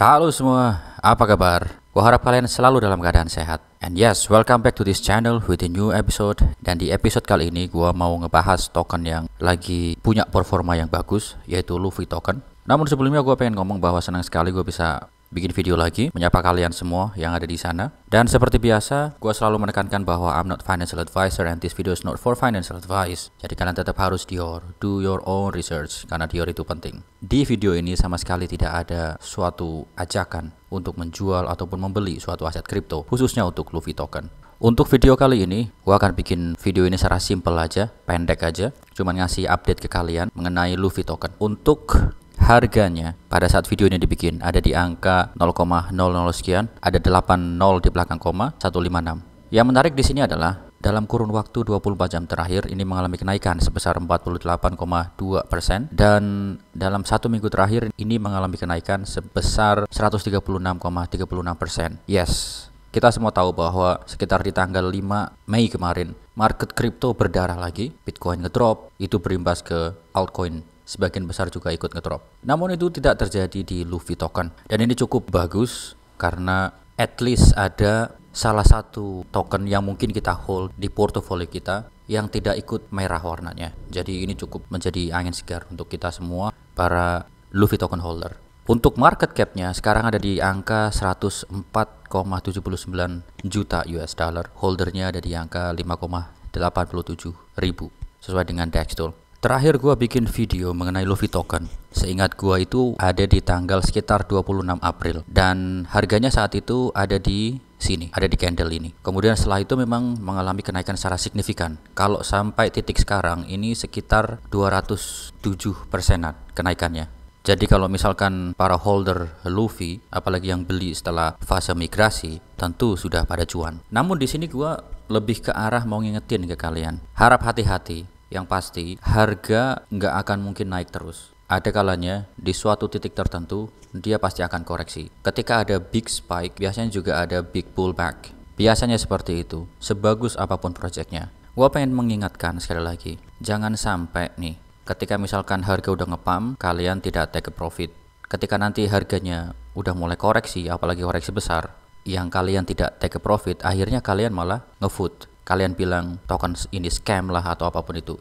Halo semua, apa kabar? Gua harap kalian selalu dalam keadaan sehat. And yes, welcome back to this channel with a new episode. Dan di episode kali ini gua mau ngebahas token yang lagi punya performa yang bagus, yaitu Luffy token. Namun sebelumnya gua pengen ngomong bahwa senang sekali gua bisa bikin video lagi, menyapa kalian semua yang ada di sana. Dan seperti biasa, gue selalu menekankan bahwa I'm not financial advisor and this video is not for financial advice. Jadi kalian tetap harus do your own research, karena Dior itu penting. Di video ini sama sekali tidak ada suatu ajakan untuk menjual ataupun membeli suatu aset kripto, khususnya untuk Luffy token. Untuk video kali ini, gue akan bikin video ini secara simple aja, pendek aja, cuman ngasih update ke kalian mengenai Luffy token. Untuk harganya pada saat video ini dibikin ada di angka 0,00 sekian, ada 80 di belakang koma 156. Yang menarik di sini adalah dalam kurun waktu 24 jam terakhir ini mengalami kenaikan sebesar 48,2% dan dalam satu minggu terakhir ini mengalami kenaikan sebesar 136,36%. Yes, kita semua tahu bahwa sekitar di tanggal 5 Mei kemarin market kripto berdarah lagi, Bitcoin ngedrop, itu berimbas ke altcoin. Sebagian besar juga ikut ngedrop. Namun itu tidak terjadi di Luffy token. Dan ini cukup bagus karena at least ada salah satu token yang mungkin kita hold di portofolio kita yang tidak ikut merah warnanya. Jadi ini cukup menjadi angin segar untuk kita semua para Luffy token holder. Untuk market cap-nya sekarang ada di angka 104,79 juta US dollar. Holdernya ada di angka 5,87 ribu sesuai dengan Dextool. Terakhir gua bikin video mengenai Luffy token, seingat gua itu ada di tanggal sekitar 26 April dan harganya saat itu ada di sini, ada di candle ini. Kemudian setelah itu memang mengalami kenaikan secara signifikan. Kalau sampai titik sekarang ini sekitar 207%-an kenaikannya. Jadi kalau misalkan para holder Luffy, apalagi yang beli setelah fase migrasi, tentu sudah pada cuan. Namun di sini gua lebih ke arah mau ngingetin ke kalian, harap hati-hati. Yang pasti harga nggak akan mungkin naik terus. Ada kalanya di suatu titik tertentu dia pasti akan koreksi. Ketika ada big spike biasanya juga ada big pullback. Biasanya seperti itu. Sebagus apapun proyeknya. Gua pengen mengingatkan sekali lagi, jangan sampai nih ketika misalkan harga udah ngepump kalian tidak take a profit. Ketika nanti harganya udah mulai koreksi, apalagi koreksi besar, yang kalian tidak take a profit, akhirnya kalian malah ngefood. Kalian bilang token ini scam lah atau apapun itu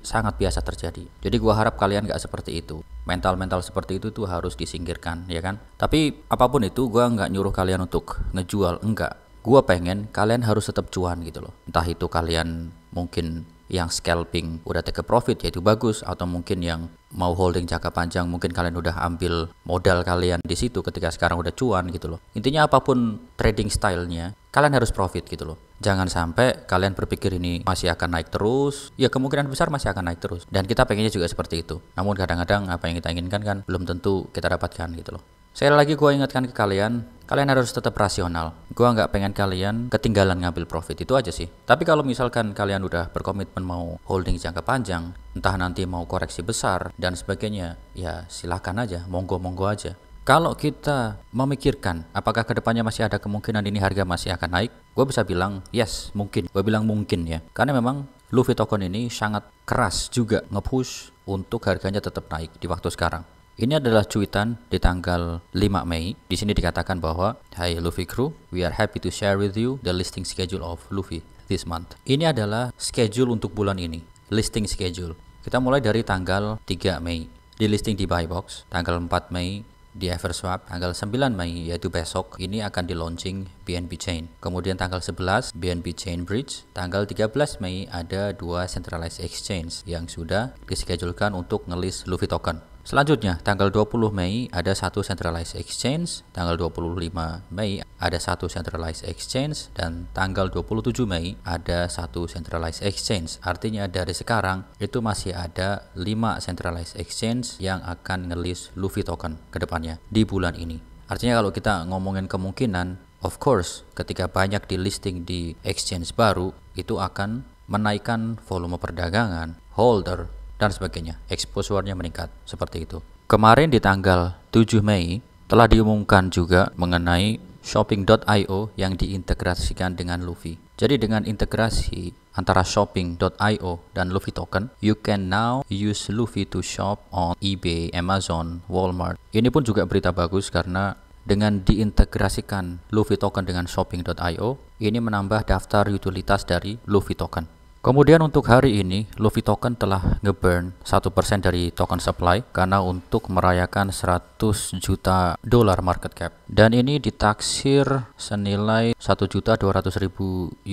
sangat biasa terjadi. Jadi gua harap kalian gak seperti itu. Mental seperti itu tuh harus disingkirkan, ya kan? Tapi apapun itu gua nggak nyuruh kalian untuk ngejual, enggak. Gua pengen kalian harus tetap cuan gitu loh. Entah itu kalian mungkin yang scalping udah take a profit yaitu bagus, atau mungkin yang mau holding jangka panjang mungkin kalian udah ambil modal kalian di situ ketika sekarang udah cuan gitu loh. Intinya apapun trading stylenya kalian harus profit gitu loh. Jangan sampai kalian berpikir ini masih akan naik terus. Ya kemungkinan besar masih akan naik terus dan kita pengennya juga seperti itu. Namun kadang-kadang apa yang kita inginkan kan belum tentu kita dapatkan gitu loh. Sekali lagi gue ingatkan ke kalian harus tetap rasional. Gue nggak pengen kalian ketinggalan ngambil profit, itu aja sih. Tapi kalau misalkan kalian udah berkomitmen mau holding jangka panjang, entah nanti mau koreksi besar dan sebagainya, ya silahkan aja, monggo aja. Kalau kita memikirkan apakah kedepannya masih ada kemungkinan ini harga masih akan naik, gue bisa bilang yes, mungkin. Gue bilang mungkin ya, karena memang Luffy token ini sangat keras juga nge-push untuk harganya tetap naik di waktu sekarang. Ini adalah cuitan di tanggal 5 Mei. Di sini dikatakan bahwa, "Hai Luffy Crew, we are happy to share with you the listing schedule of Luffy this month." Ini adalah schedule untuk bulan ini, listing schedule. Kita mulai dari tanggal 3 Mei di listing di Buybox, tanggal 4 Mei di Everswap, tanggal 9 Mei yaitu besok ini akan di launching BNB Chain. Kemudian tanggal 11 BNB Chain Bridge, tanggal 13 Mei ada 2 centralized exchange yang sudah dischedulekan untuk ngelis Luffy token. Selanjutnya, tanggal 20 Mei ada 1 centralized exchange, tanggal 25 Mei ada 1 centralized exchange, dan tanggal 27 Mei ada 1 centralized exchange. Artinya dari sekarang itu masih ada 5 centralized exchange yang akan ngelis Luffy token ke depannya di bulan ini. Artinya kalau kita ngomongin kemungkinan, of course ketika banyak di listing di exchange baru, itu akan menaikkan volume perdagangan, holder, dan sebagainya, exposure-nya meningkat seperti itu. Kemarin di tanggal 7 Mei telah diumumkan juga mengenai shopping.io yang diintegrasikan dengan Luffy. Jadi dengan integrasi antara shopping.io dan Luffy token, you can now use Luffy to shop on eBay, Amazon, Walmart. Ini pun juga berita bagus karena dengan diintegrasikan Luffy token dengan shopping.io, ini menambah daftar utilitas dari Luffy token. Kemudian untuk hari ini, Luffy token telah ngeburn 1% dari token supply karena untuk merayakan 100 juta dolar market cap. Dan ini ditaksir senilai 1.200.000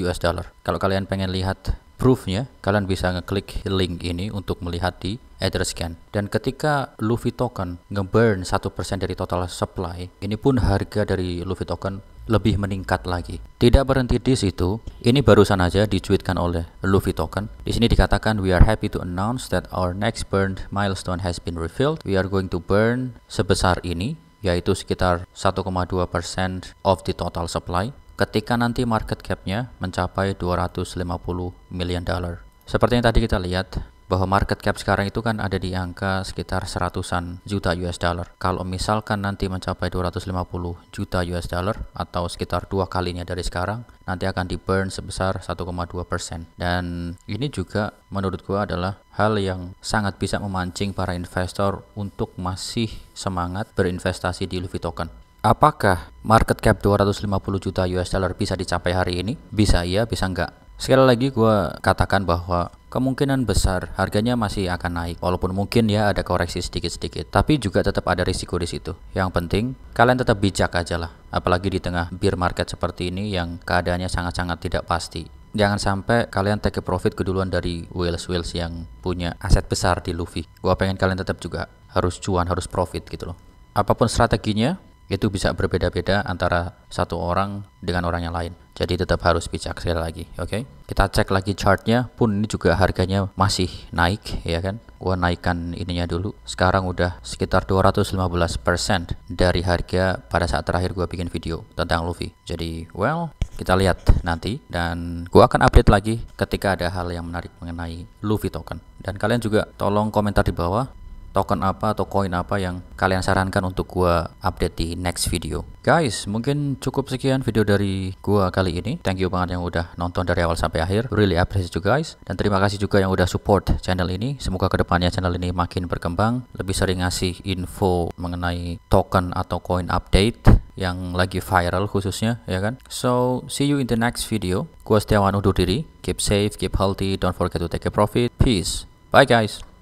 US dollar. Kalau kalian pengen lihat proofnya, kalian bisa ngeklik link ini untuk melihat di address scan. Dan ketika Luffy token ngeburn 1% dari total supply, ini pun harga dari Luffy token lebih meningkat lagi. Tidak berhenti di situ, ini barusan aja dicuitkan oleh Luffy token. Di sini dikatakan, we are happy to announce that our next burn milestone has been revealed. We are going to burn sebesar ini, yaitu sekitar 1,2% of the total supply. Ketika nanti market cap-nya mencapai 250 million dollar. Seperti yang tadi kita lihat, bahwa market cap sekarang itu kan ada di angka sekitar 100-an juta US dollar. Kalau misalkan nanti mencapai 250 juta US dollar atau sekitar 2 kalinya dari sekarang, nanti akan di burn sebesar 1,2%. Dan ini juga menurut gua adalah hal yang sangat bisa memancing para investor untuk masih semangat berinvestasi di Luffy token. Apakah market cap 250 juta US dollar bisa dicapai hari ini? Bisa iya, bisa enggak. Sekali lagi gue katakan bahwa kemungkinan besar harganya masih akan naik, walaupun mungkin ya ada koreksi sedikit-sedikit, tapi juga tetap ada risiko di situ. Yang penting kalian tetap bijak aja lah, apalagi di tengah bear market seperti ini yang keadaannya sangat-sangat tidak pasti. Jangan sampai kalian take profit keduluan dari whales yang punya aset besar di Luffy. Gue pengen kalian tetap juga harus cuan, harus profit gitu loh. Apapun strateginya, itu bisa berbeda-beda antara satu orang dengan orang yang lain. Jadi tetap harus bijak sekali lagi, oke? Kita cek lagi chartnya, pun ini juga harganya masih naik, ya kan? Gua naikkan ininya dulu. Sekarang udah sekitar 215% dari harga pada saat terakhir gua bikin video tentang Luffy. Jadi, well, kita lihat nanti dan gua akan update lagi ketika ada hal yang menarik mengenai Luffy token. Dan kalian juga tolong komentar di bawah token apa atau koin apa yang kalian sarankan untuk gua update di next video. Guys, mungkin cukup sekian video dari gua kali ini. Thank you banget yang udah nonton dari awal sampai akhir. Really appreciate you guys. Dan terima kasih juga yang udah support channel ini. Semoga kedepannya channel ini makin berkembang, lebih sering ngasih info mengenai token atau koin update yang lagi viral khususnya, ya kan? So, see you in the next video. Gua Setiawan undur diri. Keep safe, keep healthy, don't forget to take a profit. Peace. Bye guys.